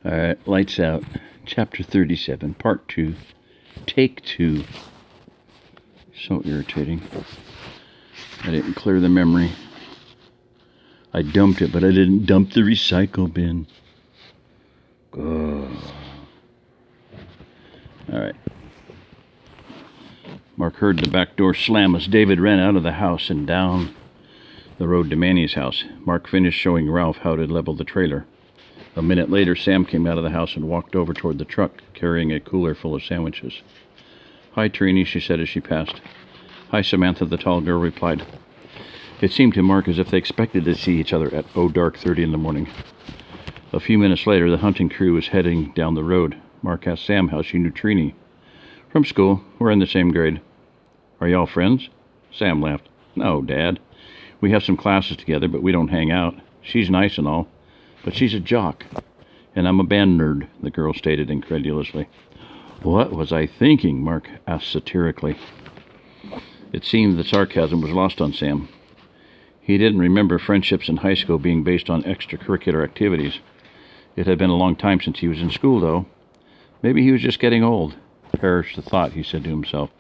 All right, lights out. Chapter 37, Part 2, Take 2. So irritating. I didn't clear the memory. I dumped it, but I didn't dump the recycle bin. Oh. All right. Mark heard the back door slam as David ran out of the house and down the road to Manny's house. Mark finished showing Ralph how to level the trailer. A minute later, Sam came out of the house and walked over toward the truck, carrying a cooler full of sandwiches. "Hi, Trini," she said as she passed. "Hi, Samantha," the tall girl replied. It seemed to Mark as if they expected to see each other at dark 30 in the morning. A few minutes later, the hunting crew was heading down the road. Mark asked Sam how she knew Trini. "From school. We're in the same grade." "Are y'all friends?" Sam laughed. "No, Dad. We have some classes together, but we don't hang out. She's nice and all, but she's a jock. And I'm a band nerd," the girl stated incredulously. "What was I thinking?" Mark asked satirically. It seemed the sarcasm was lost on Sam. He didn't remember friendships in high school being based on extracurricular activities. It had been a long time since he was in school, though. Maybe he was just getting old. Perish the thought, he said to himself.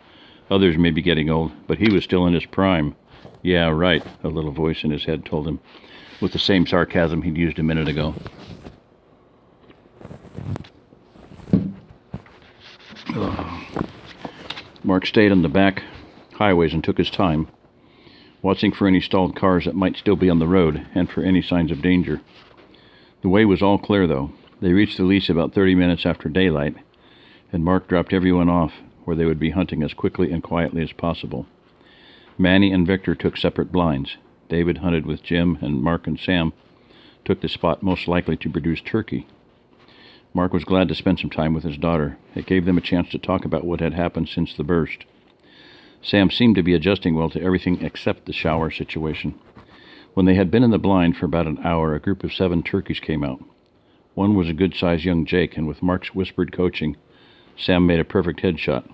Others may be getting old, but he was still in his prime. "Yeah, right," a little voice in his head told him, with the same sarcasm he'd used a minute ago. Mark stayed on the back highways and took his time, watching for any stalled cars that might still be on the road and for any signs of danger. The way was all clear, though. They reached the lease about 30 minutes after daylight, and Mark dropped everyone off where they would be hunting as quickly and quietly as possible. Manny and Victor took separate blinds. David hunted with Jim, and Mark and Sam took the spot most likely to produce turkey. Mark was glad to spend some time with his daughter. It gave them a chance to talk about what had happened since the burst. Sam seemed to be adjusting well to everything except the shower situation. When they had been in the blind for about an hour, a group of 7 turkeys came out. One was a good-sized young Jake, and with Mark's whispered coaching, Sam made a perfect headshot.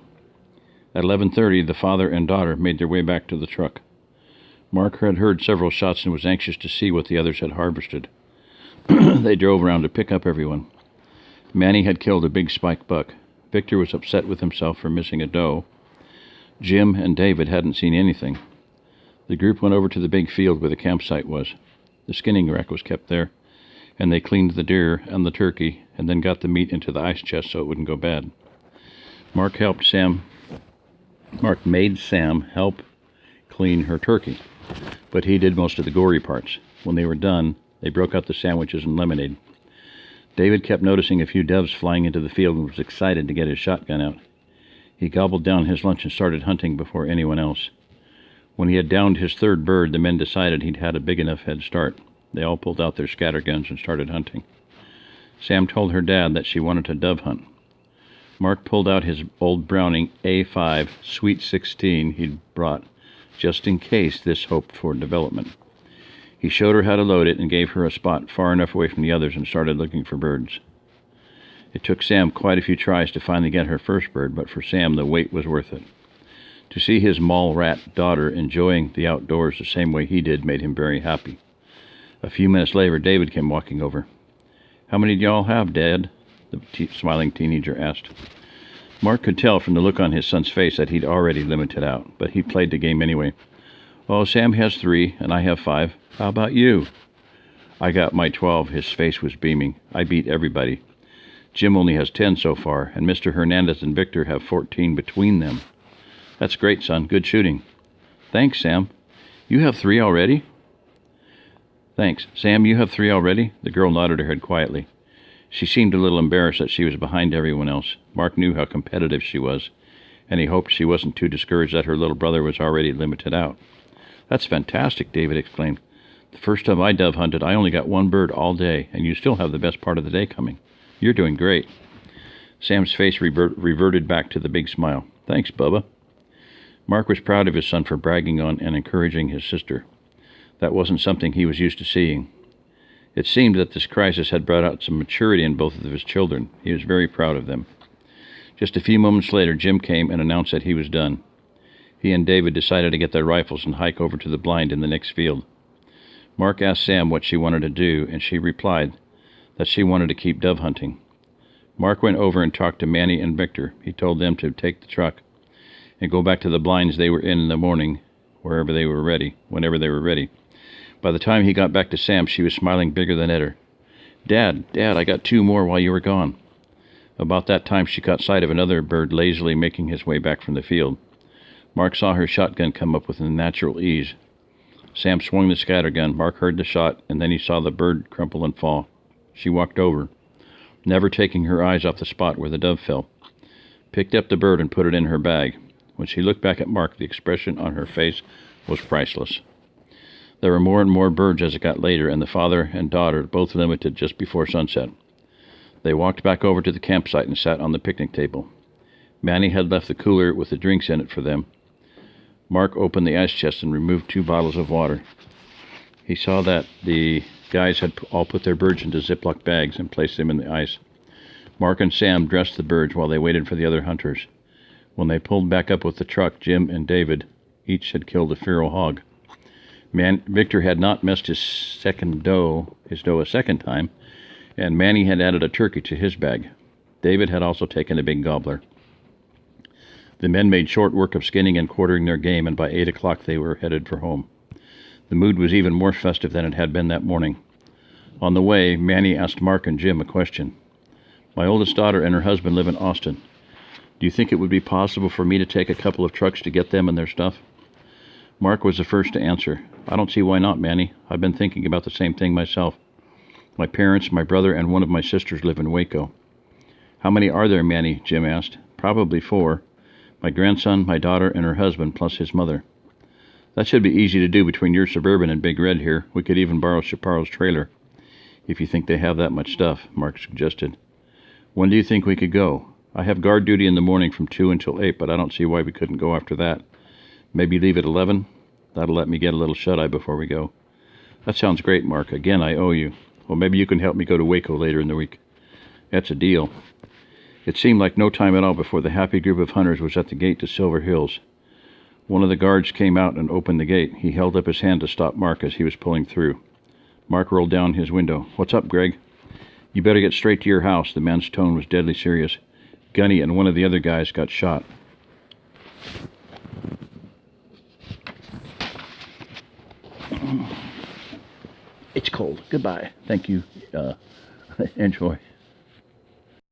At 11:30, the father and daughter made their way back to the truck. Mark had heard several shots and was anxious to see what the others had harvested. They drove around to pick up everyone. Manny had killed a big spike buck. Victor was upset with himself for missing a doe. Jim and David hadn't seen anything. The group went over to the big field where the campsite was. The skinning rack was kept there, and they cleaned the deer and the turkey and then got the meat into the ice chest so it wouldn't go bad. Mark made Sam help clean her turkey, but he did most of the gory parts. When they were done, they broke out the sandwiches and lemonade. David kept noticing a few doves flying into the field and was excited to get his shotgun out. He gobbled down his lunch and started hunting before anyone else. When he had downed his third bird, the men decided he'd had a big enough head start. They all pulled out their scatterguns and started hunting. Sam told her dad that she wanted to dove hunt. Mark pulled out his old Browning A5 Sweet 16 he'd brought, just in case this hoped for development. He showed her how to load it and gave her a spot far enough away from the others and started looking for birds. It took Sam quite a few tries to finally get her first bird, but for Sam the wait was worth it. To see his mall rat daughter enjoying the outdoors the same way he did made him very happy. A few minutes later, David came walking over. "How many do y'all have, Dad?" the smiling teenager asked. Mark could tell from the look on his son's face that he'd already limited out, but he played the game anyway. "Oh, Sam has 3, and I have 5. How about you?" "I got my 12. His face was beaming. "I beat everybody. Jim only has 10 so far, and Mr. Hernandez and Victor have 14 between them." "That's great, son. Good shooting." "Thanks, Sam. You have 3 already?" "Thanks. Sam, you have 3 already?" The girl nodded her head quietly. She seemed a little embarrassed that she was behind everyone else. Mark knew how competitive she was, and he hoped she wasn't too discouraged that her little brother was already limited out. "That's fantastic," David exclaimed. "The first time I dove hunted, I only got 1 bird all day, and you still have the best part of the day coming. You're doing great." Sam's face reverted back to the big smile. "Thanks, Bubba." Mark was proud of his son for bragging on and encouraging his sister. That wasn't something he was used to seeing. It seemed that this crisis had brought out some maturity in both of his children. He was very proud of them. Just a few moments later, Jim came and announced that he was done. He and David decided to get their rifles and hike over to the blind in the next field. Mark asked Sam what she wanted to do, and she replied that she wanted to keep dove hunting. Mark went over and talked to Manny and Victor. He told them to take the truck and go back to the blinds they were in the morning, whenever they were ready. By the time he got back to Sam, she was smiling bigger than ever. Dad, I got 2 more while you were gone." About that time, she caught sight of another bird lazily making his way back from the field. Mark saw her shotgun come up with unnatural ease. Sam swung the scattergun. Mark heard the shot, and then he saw the bird crumple and fall. She walked over, never taking her eyes off the spot where the dove fell, picked up the bird and put it in her bag. When she looked back at Mark, the expression on her face was priceless. There were more and more birds as it got later, and the father and daughter both limited just before sunset. They walked back over to the campsite and sat on the picnic table. Manny had left the cooler with the drinks in it for them. Mark opened the ice chest and removed 2 bottles of water. He saw that the guys had all put their birds into Ziploc bags and placed them in the ice. Mark and Sam dressed the birds while they waited for the other hunters. When they pulled back up with the truck, Jim and David each had killed a feral hog. Victor had not missed his doe a second time, and Manny had added a turkey to his bag. David had also taken a big gobbler. The men made short work of skinning and quartering their game, and by 8 o'clock they were headed for home. The mood was even more festive than it had been that morning. On the way, Manny asked Mark and Jim a question. "My oldest daughter and her husband live in Austin. Do you think it would be possible for me to take a couple of trucks to get them and their stuff?" Mark was the first to answer. "I don't see why not, Manny. I've been thinking about the same thing myself. My parents, my brother, and one of my sisters live in Waco." "How many are there, Manny?" Jim asked. "Probably 4. My grandson, my daughter, and her husband, plus his mother." "That should be easy to do between your Suburban and Big Red here. We could even borrow Chaparro's trailer, if you think they have that much stuff," Mark suggested. "When do you think we could go? I have guard duty in the morning from 2 until 8, but I don't see why we couldn't go after that. Maybe leave at 11? That'll let me get a little shut-eye before we go." "That sounds great, Mark. Again, I owe you. Well, maybe you can help me go to Waco later in the week." "That's a deal." It seemed like no time at all before the happy group of hunters was at the gate to Silver Hills. One of the guards came out and opened the gate. He held up his hand to stop Mark as he was pulling through. Mark rolled down his window. "What's up, Greg?" "You better get straight to your house." The man's tone was deadly serious. "Gunny and one of the other guys got shot." It's cold. Goodbye. Thank you. Enjoy.